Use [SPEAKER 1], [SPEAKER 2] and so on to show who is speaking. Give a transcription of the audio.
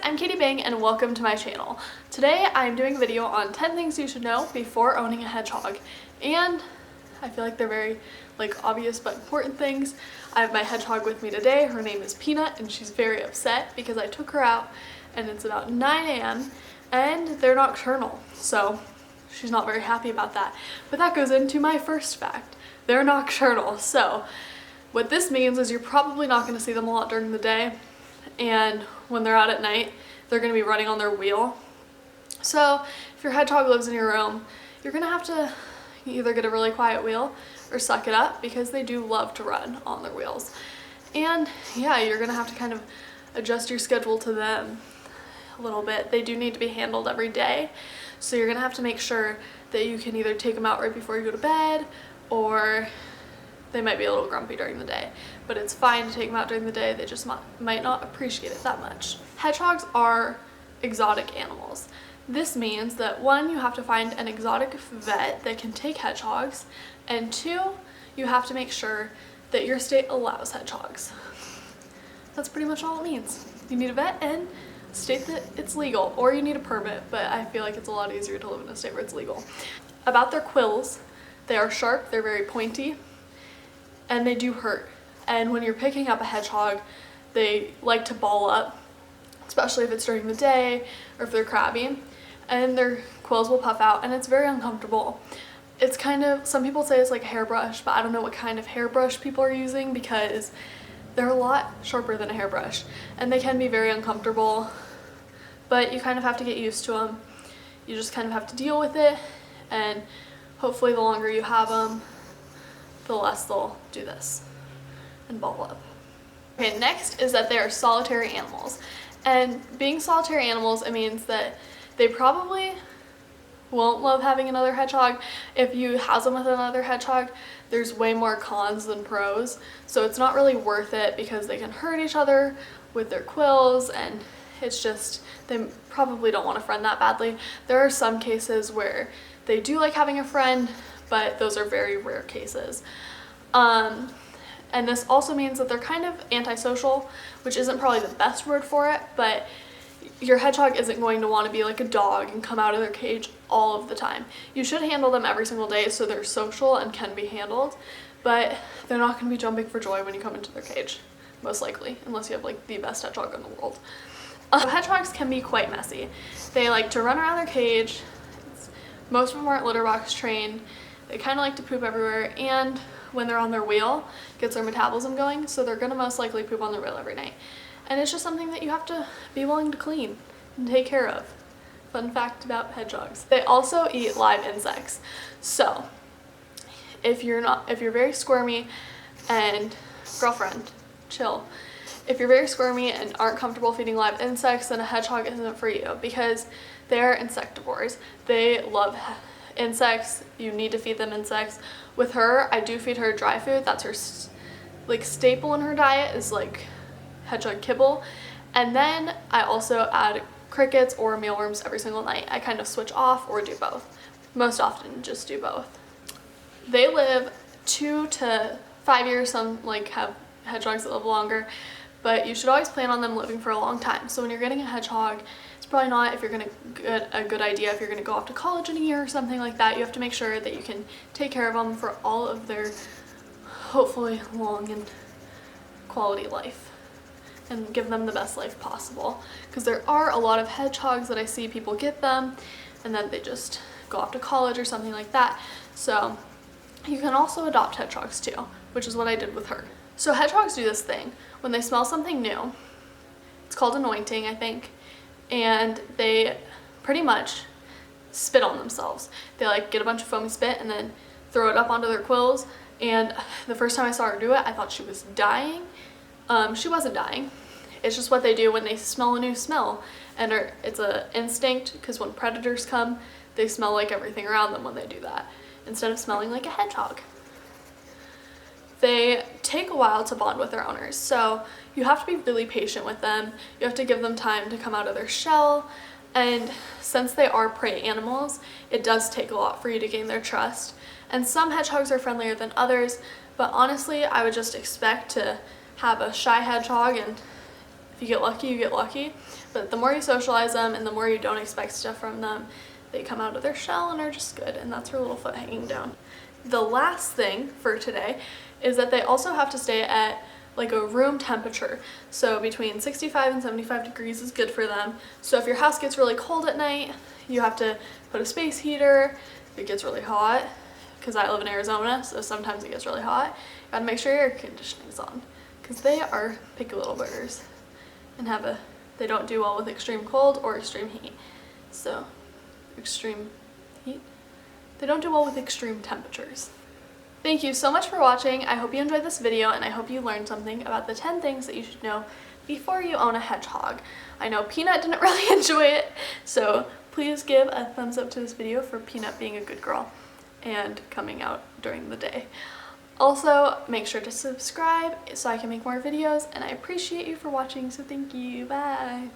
[SPEAKER 1] I'm Katie Bang and welcome to my channel. Today I'm doing a video on 10 things you should know before owning a hedgehog. And I feel like they're very obvious but important things. I have my hedgehog with me today. Her name is Peanut and she's very upset because I took her out and it's about 9 a.m. and they're nocturnal. So she's not very happy about that. But that goes into my first fact. They're nocturnal. So what this means is you're probably not going to see them a lot during the day. And when they're out at night, they're going to be running on their wheel. So if your hedgehog lives in your room, you're going to have to either get a really quiet wheel or suck it up because they do love to run on their wheels. And yeah, you're going to have to kind of adjust your schedule to them a little bit. They do need to be handled every day. So you're going to have to make sure that you can either take them out right before you go to bed, or they might be a little grumpy during the day, but it's fine to take them out during the day. They just might not appreciate it that much. Hedgehogs are exotic animals. This means that 1, you have to find an exotic vet that can take hedgehogs, and 2, you have to make sure that your state allows hedgehogs. That's pretty much all it means. You need a vet and state that it's legal, or you need a permit, but I feel like it's a lot easier to live in a state where it's legal. About their quills, they are sharp, they're very pointy, and they do hurt. And when you're picking up a hedgehog, they like to ball up, especially if it's during the day or if they're crabby, and their quills will puff out and it's very uncomfortable. It's kind of, some people say it's like a hairbrush, but I don't know what kind of hairbrush people are using because they're a lot sharper than a hairbrush and they can be very uncomfortable, but you kind of have to get used to them. You just kind of have to deal with it, and hopefully the longer you have them, the less they'll do this and ball up. Okay, next is that they are solitary animals. And being solitary animals, it means that they probably won't love having another hedgehog. If you house them with another hedgehog, there's way more cons than pros. So it's not really worth it because they can hurt each other with their quills, and it's just, they probably don't want a friend that badly. There are some cases where they do like having a friend, but those are very rare cases. And this also means that they're kind of antisocial, which isn't probably the best word for it, but your hedgehog isn't going to want to be like a dog and come out of their cage all of the time. You should handle them every single day so they're social and can be handled, but they're not going to be jumping for joy when you come into their cage, most likely, unless you have like the best hedgehog in the world. Hedgehogs can be quite messy. They like to run around their cage. Most of them aren't litter box trained. They kind of like to poop everywhere, and when they're on their wheel, gets their metabolism going, so they're going to most likely poop on their wheel every night. And it's just something that you have to be willing to clean and take care of. Fun fact about hedgehogs. They also eat live insects. So if you're very squirmy, and girlfriend, chill. If you're very squirmy and aren't comfortable feeding live insects, then a hedgehog isn't for you because they're insectivores. They love insects. You need to feed them insects. With her, I do feed her dry food. That's her staple in her diet is like hedgehog kibble. And then I also add crickets or mealworms every single night. I kind of switch off or do both. Most often just do both. They live 2 to 5 years. Some have hedgehogs that live longer, but you should always plan on them living for a long time. So when you're getting a hedgehog, it's probably not if you're going to get a good idea if you're going to go off to college in a year or something like that. You have to make sure that you can take care of them for all of their hopefully long and quality life and give them the best life possible, because there are a lot of hedgehogs that I see people get them and then they just go off to college or something like that. So you can also adopt hedgehogs too, which is what I did with her. So hedgehogs do this thing when they smell something new. It's called anointing, I think, and they pretty much spit on themselves. They get a bunch of foamy spit and then throw it up onto their quills. And the first time I saw her do it, I thought she was dying. She wasn't dying. It's just what they do when they smell a new smell, and it's an instinct, because when predators come, they smell like everything around them when they do that, instead of smelling like a hedgehog. They take a while to bond with their owners, so you have to be really patient with them. You have to give them time to come out of their shell, and since they are prey animals, it does take a lot for you to gain their trust. And some hedgehogs are friendlier than others, but honestly, I would just expect to have a shy hedgehog and If you get lucky, you get lucky. But the more you socialize them and the more you don't expect stuff from them, they come out of their shell and are just good, and that's her little foot hanging down. The last thing for today is that they also have to stay at like a room temperature. So between 65 and 75 degrees is good for them. So if your house gets really cold at night, you have to put a space heater. If it gets really hot, because I live in Arizona, so sometimes it gets really hot, you gotta make sure your air conditioning's on, because they are picky little birders and they don't do well with extreme cold or extreme heat. So extreme heat, they don't do well with extreme temperatures. Thank you so much for watching. I hope you enjoyed this video, and I hope you learned something about the 10 things that you should know before you own a hedgehog. I know Peanut didn't really enjoy it, so please give a thumbs up to this video for Peanut being a good girl and coming out during the day. Also, make sure to subscribe so I can make more videos, and I appreciate you for watching, so thank you. Bye!